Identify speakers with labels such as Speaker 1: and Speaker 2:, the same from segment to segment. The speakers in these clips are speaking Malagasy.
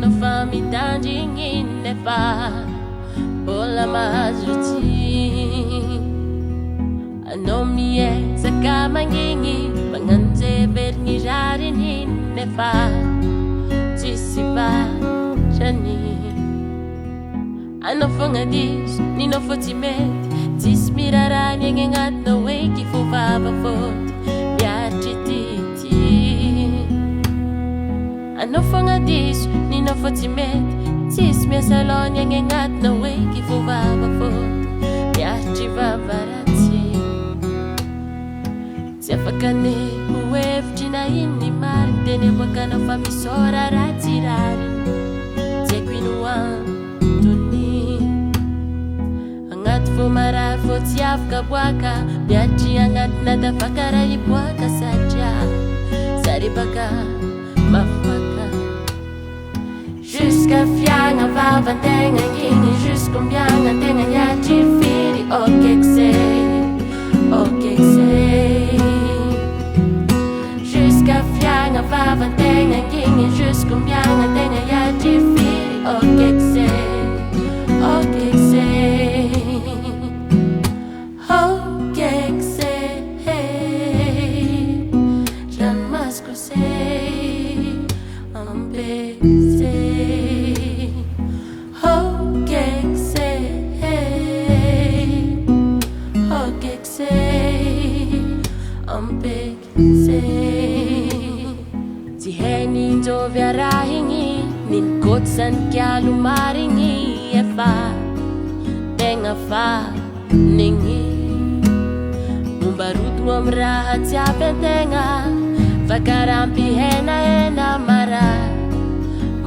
Speaker 1: no fami tanjingin nefa bola mazruti anomie sakamangingi manganze berni jarin hin nefa tisiba jani ano fongadis ni no fotimet tismirara nyengat no weki fuvava fot biachititi ano fongadis ni no fotimet tismir salon nyengat no weki fuvava fot biachivavarati tiafakane uevjina inni mardene wakana famisora ratirari tiequinuan Fumara fotiafka bwaka biachi angat nada fakara ibwaka saja saribaka mafaka jusqu'à fianga vava tenga yini jusqu'au mianga tenga yachi firi okekse jusqu'à fianga vava tenga yini jusqu'au mianga tenga yachi firi okekse Ti heni dovia rahingi nin kotsan kya lumaringi efa tenga fa ningi mumbarut ngom rahat siapa tenga vakarampi hena hena mara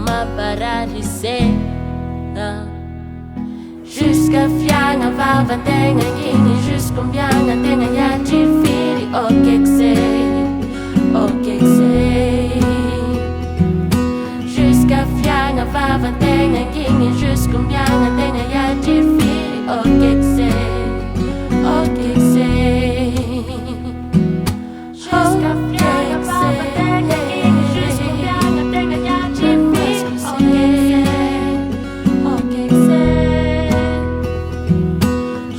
Speaker 1: mabarari sena jusqu'à fianga vava tenga yini jusqu'au mianga tenga yachi firi okekse jusqu'à fianga vava tenga yini jusqu'au mianga tenga yachi firi okekse jusqu'à fianga vava tenga yini jusqu'au mianga tenga yachi firi okekse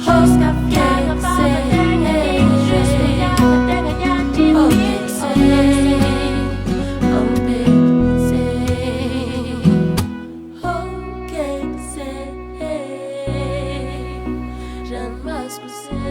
Speaker 1: jusqu'à fianga vava tenga yini jusqu'au mianga tenga yachi firi Jamais